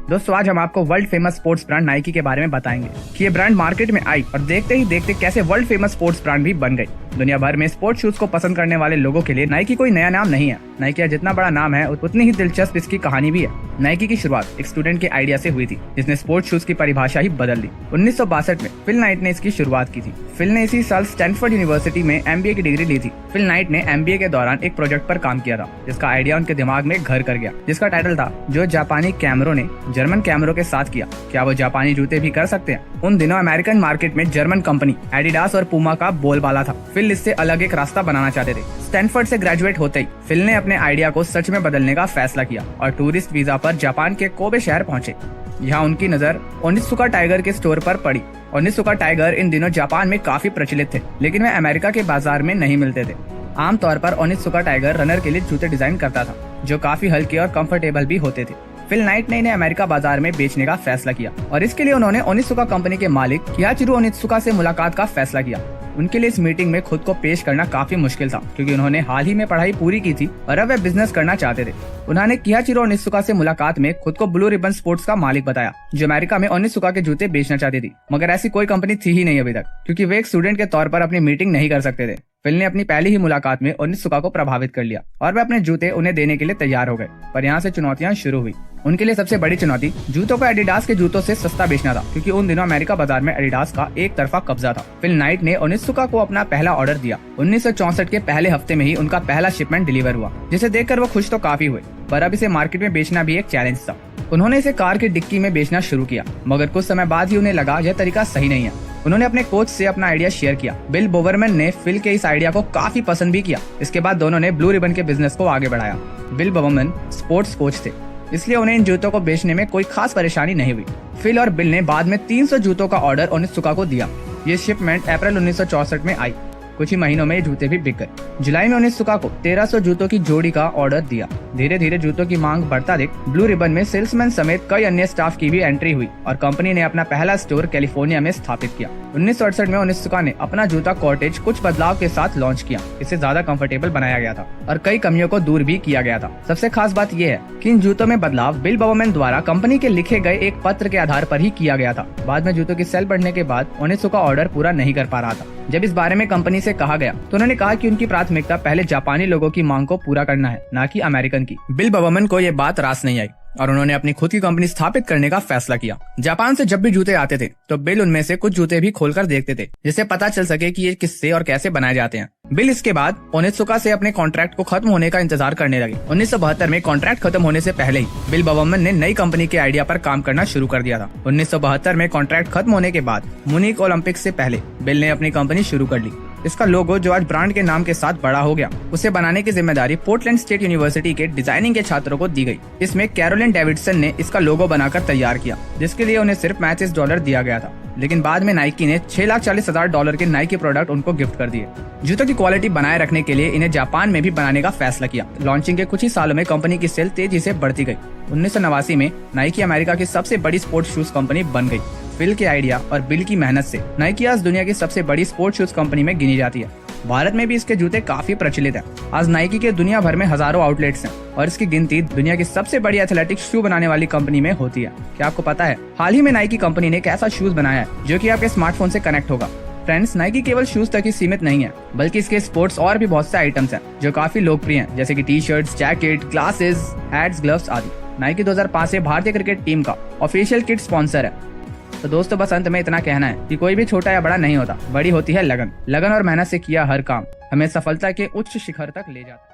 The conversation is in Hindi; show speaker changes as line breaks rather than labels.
दोस्तों आज हम आपको world famous sports brand Nike के बारे में बताएंगे कि ये ब्रांड मार्केट में आई और देखते ही देखते कैसे वर्ल्ड फेमस स्पोर्ट्स ब्रांड भी बन गई। दुनिया भर में स्पोर्ट्स शूज को पसंद करने वाले लोगों के लिए नाइकी कोई नया नाम नहीं है। नाइकी का जितना बड़ा नाम है उतनी ही दिलचस्प इसकी कहानी भी है। नाइकी की शुरुआत एक स्टूडेंट के आइडिया से हुई थी जिसने स्पोर्ट्स शूज की परिभाषा ही बदल दी। 1962 में फिल नाइट ने इसकी शुरुआत की थी। फिल ने इसी साल स्टैनफोर्ड यूनिवर्सिटी में MBA की डिग्री ली थी। फिल नाइट ने MBA के दौरान एक प्रोजेक्ट पर काम किया था जिसका आइडिया उनके दिमाग में घर कर गया, जिसका टाइटल था जो जापानी कैमरों ने जर्मन कैमरों के साथ किया, क्या वो जापानी जूते भी कर सकते हैं। उन दिनों अमेरिकन मार्केट में जर्मन कंपनी एडिडास और पूमा का बोलबाला था। फिल इससे अलग एक रास्ता बनाना चाहते थे। स्टैनफोर्ड से ग्रेजुएट होते ही फिल ने अपने आइडिया को सच में बदलने का फैसला किया और टूरिस्ट वीजा पर जापान के कोबे शहर पहुंचे। यहाँ उनकी नजर ओनित्सुका टाइगर के स्टोर पर पड़ी। ओनित्सुका टाइगर इन दिनों जापान में काफी प्रचलित थे, लेकिन वे अमेरिका के बाजार में नहीं मिलते थे। आमतौर पर ओनित्सुका टाइगर रनर के लिए जूते डिजाइन करता था जो काफी हल्के और कंफर्टेबल भी होते थे। फिल नाइट ने इन्हें अमेरिका बाजार में बेचने का फैसला किया और इसके लिए उन्होंने ओनित्सुका कंपनी के मालिक कियाचिरो ओनित्सुका से मुलाकात का फैसला किया। उनके लिए इस मीटिंग में खुद को पेश करना काफी मुश्किल था क्योंकि उन्होंने हाल ही में पढ़ाई पूरी की थी और अब वे बिजनेस करना चाहते थे। उन्होंने कियाचिरो ओनित्सुका से मुलाकात में खुद को ब्लू रिबन स्पोर्ट्स का मालिक बताया जो अमेरिका में ओनित्सुका के जूते बेचना चाहती थी, मगर ऐसी कोई कंपनी थी ही नहीं अभी तक क्योंकि वे एक स्टूडेंट के तौर पर अपनी मीटिंग नहीं कर सकते थे। फिल ने अपनी पहली ही मुलाकात में ओनित्सुका को प्रभावित कर लिया और वे अपने जूते उन्हें देने के लिए तैयार हो गए। पर यहाँ से चुनौतियाँ शुरू हुई। उनके लिए सबसे बड़ी चुनौती जूतों को एडिडास के जूतों से सस्ता बेचना था क्योंकि उन दिनों अमेरिका बाजार में एडिडास का एक तरफा कब्जा था। फिल नाइट ने ओनित्सुका को अपना पहला ऑर्डर दिया। 1964 के पहले हफ्ते में ही उनका पहला शिपमेंट डिलीवर हुआ, जिसे देखकर वो खुश तो काफी हुए, पर अब इसे मार्केट में बेचना भी एक चैलेंज था। उन्होंने इसे कार की डिक्की में बेचना शुरू किया, मगर कुछ समय बाद ही उन्हें लगा यह तरीका सही नहीं है। उन्होंने अपने कोच से अपना आइडिया शेयर किया। बिल बोवरमैन ने फिल के इस आइडिया को काफी पसंद भी किया। इसके बाद दोनों ने ब्लू रिबन के बिजनेस को आगे बढ़ाया। बिल बोवरमैन स्पोर्ट्स कोच थे, इसलिए उन्हें इन जूतों को बेचने में कोई खास परेशानी नहीं हुई। फिल और बिल ने बाद में 300 जूतों का ऑर्डर ओनित्सुका को दिया। ये शिपमेंट अप्रैल 1964 में आई। कुछ ही महीनों में ये जूते भी बिक गए। जुलाई में ओनित्सुका को 1300 जूतों की जोड़ी का ऑर्डर दिया। धीरे धीरे जूतों की मांग बढ़ता देख ब्लू रिबन में सेल्समैन समेत कई अन्य स्टाफ की भी एंट्री हुई और कंपनी ने अपना पहला स्टोर कैलिफोर्निया में स्थापित किया। 1968 में ओनित्सुका ने अपना जूता कॉर्टेज कुछ बदलाव के साथ लॉन्च किया। इसे ज्यादा कंफर्टेबल बनाया गया था और कई कमियों को दूर भी किया गया था। सबसे खास बात यह है कि इन जूतों में बदलाव बिल बोवरमैन द्वारा कंपनी के लिखे गए एक पत्र के आधार पर ही किया गया था। बाद में जूतों की सेल बढ़ने के बाद ओनित्सुका ऑर्डर पूरा नहीं कर पा रहा था। जब इस बारे में कंपनी से कहा गया तो उन्होंने कहा कि उनकी प्राथमिकता पहले जापानी लोगों की मांग को पूरा करना है, न कि अमेरिकन की। बिल बोवरमैन को ये बात रास नहीं आई और उन्होंने अपनी खुद की कंपनी स्थापित करने का फैसला किया। जापान से जब भी जूते आते थे तो बिल उनमें से कुछ जूते भी खोलकर देखते थे जिससे पता चल सके कि ये किससे और कैसे बनाए जाते हैं। बिल इसके बाद ओनित्सुका से अपने कॉन्ट्रैक्ट को खत्म होने का इंतजार करने लगे। 1972 में कॉन्ट्रैक्ट खत्म होने से पहले ही बिल बोवरमैन ने नई कंपनी के आइडिया पर काम करना शुरू कर दिया था। 1972 में कॉन्ट्रैक्ट खत्म होने के बाद मुनीक ओलंपिक से पहले बिल ने अपनी कंपनी शुरू कर ली। इसका लोगो जो आज ब्रांड के नाम के साथ बड़ा हो गया, उसे बनाने की जिम्मेदारी पोर्टलैंड स्टेट यूनिवर्सिटी के डिजाइनिंग के छात्रों को दी गई। इसमें कैरोलिन डेविडसन ने इसका लोगो बनाकर तैयार किया, जिसके लिए उन्हें सिर्फ $35 दिया गया था। लेकिन बाद में नाइकी ने $6,40,000 के नाइकी प्रोडक्ट उनको गिफ्ट कर दिए। जूतों की क्वालिटी बनाए रखने के लिए इन्हें जापान में भी बनाने का फैसला किया। लॉन्चिंग के कुछ ही सालों में कंपनी की सेल तेजी से बढ़ती गई। 1989 में नाइकी अमेरिका की सबसे बड़ी स्पोर्ट्स शूज कंपनी बन गई। फिल के आइडिया और बिल की मेहनत से नाइकी आज दुनिया की सबसे बड़ी स्पोर्ट्स शूज कंपनी में गिनी जाती है। भारत में भी इसके जूते काफी प्रचलित हैं। आज नाइकी के दुनिया भर में हजारों आउटलेट्स हैं और इसकी गिनती दुनिया की सबसे बड़ी एथलेटिक शू बनाने वाली कंपनी में होती है। क्या आपको पता है हाल ही में नाइकी कंपनी ने एक ऐसा शूज बनाया है जो कि आपके स्मार्टफोन से कनेक्ट होगा। फ्रेंड्स, नाइकी केवल शूज तक ही सीमित नहीं है, बल्कि इसके स्पोर्ट्स और भी बहुत से आइटम्स हैं जो काफी लोकप्रिय हैं, जैसे कि T-shirts, jacket, glasses, hats, gloves आदि। नाइकी 2005 से भारतीय क्रिकेट टीम का ऑफिशियल किट स्पॉन्सर है। तो दोस्तों, बस अंत में इतना कहना है कि कोई भी छोटा या बड़ा नहीं होता, बड़ी होती है लगन। लगन और मेहनत से किया हर काम हमें सफलता के उच्च शिखर तक ले जाता है।